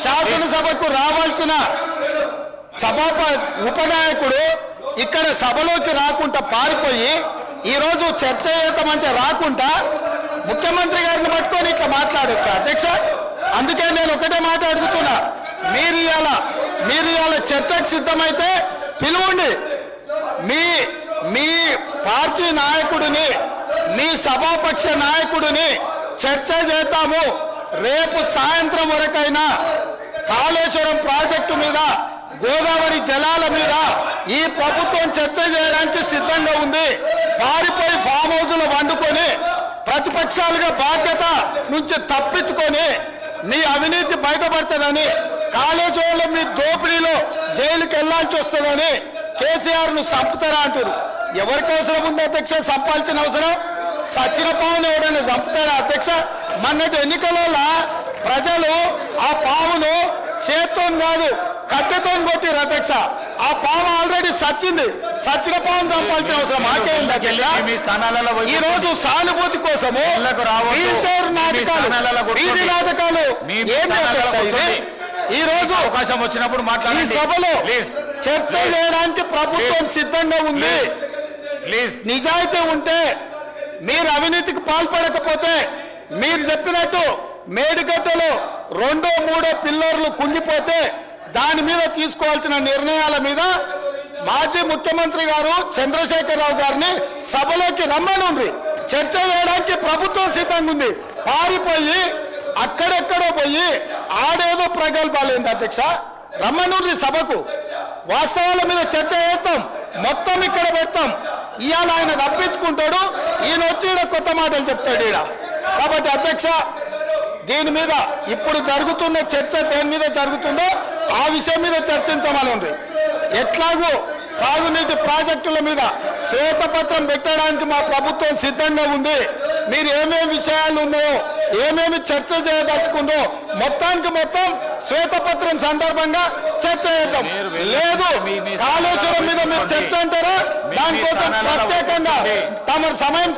శాసనసభకు రావాల్సిన ఉపనాయకుడు ఇక్కడ సభలోకి రాకుండా పారిపోయి ఈరోజు చర్చ చేద్దామంటే రాకుండా ముఖ్యమంత్రి గారిని పట్టుకొని ఇట్లా మాట్లాడొచ్చా అధ్యక్ష? అందుకే నేను ఒకటే మాట్లాడుతున్నా, మీరు ఇవాళ చర్చకు సిద్ధమైతే పిలువండి. మీ పార్టీ నాయకుడిని, మీ సభాపక్ష నాయకుడిని చర్చ చేద్దాము. రేపు సాయంత్రం వరకైనా కాళేశ్వరం ప్రాజెక్టు మీద, గోదావరి జలాల మీద ఈ ప్రభుత్వం చర్చ చేయడానికి సిద్ధంగా ఉంది. పారిపోయి ఫామ్ హౌస్లో వండుకొని ప్రతిపక్షాలుగా బాధ్యత నుంచి తప్పించుకొని మీ అవినీతి బయటపడుతుందని, కాళేశ్వరంలో మీ దోపిడీలో జైలుకి వెళ్లాల్సి వస్తుందని కేసీఆర్ను చంపుతారా అంటారు. ఎవరికి అవసరం ఉంది అధ్యక్ష చంపాల్సిన అవసరం? సచిన పావును ఎవరైనా చంపుతారా అధ్యక్ష? మొన్నటి ఎన్నికలలో ప్రజలు ఆ పావును చేత్తో కాదు కట్టెతో కొట్టిరు అధ్యక్ష. ఆ పాము ఆల్రెడీ సచ్చింది. సచిన పావును చంపాల్సిన అవసరం మాకే ఉంది అధ్యక్ష. ఈ రోజు సానుభూతి కోసము వీల్ చైర్ నాటకాలు, వీధి నాటకాలు ఏంటి అధ్యక్ష? ఇది ఈ రోజు అవకాశం వచ్చినప్పుడు ఈ సభలో చర్చ చేయడానికి ప్రభుత్వం సిద్ధంగా ఉంది. నిజాయితీ ఉంటే, మీరు అవినీతికి పాల్పడకపోతే, మీరు చెప్పినట్టు మేడిగడ్డలో 2, 3 పిల్లర్లు కుంగిపోతే దాని మీద తీసుకోవాల్సిన నిర్ణయాల మీద మాజీ ముఖ్యమంత్రి గారు చంద్రశేఖరరావు గారిని సభలోకి రమ్మనుండ్రి. చర్చ చేయడానికి ప్రభుత్వం సిద్ధంగా ఉంది. పారిపోయి అక్కడెక్కడో పోయి ఆడేదో ప్రగల్భాలేంది అధ్యక్ష? రమ్మనుండ్రి సభకు. వాస్తవాల మీద చర్చ చేస్తాం, మొత్తం ఇక్కడ పెడతాం. ఇవాళ ఆయన తప్పించుకుంటాడు, ఈయన వచ్చి ఈడ కొత్త మాటలు చెప్తాడు ఈడ. కాబట్టి అధ్యక్ష, దీని మీద ఇప్పుడు జరుగుతున్న చర్చ దేని మీద జరుగుతుందో ఆ విషయం మీద చర్చించమనండి. ఎట్లాగూ సాగునీటి ప్రాజెక్టుల మీద శ్వేతపత్రం పెట్టడానికి మా ప్రభుత్వం సిద్ధంగా ఉంది. మీరు ఏమేమి విషయాలు ఉన్నాయో, ఏమేమి చర్చ చేయదలుచుకుందో మొత్తానికి మొత్తం శ్వేతపత్రం సందర్భంగా చర్చ చేద్దాం. లేదు కాళేశ్వరం మీద మీరు చర్చ అంటారా? దానికోసం ప్రత్యేకంగా తమ సమయం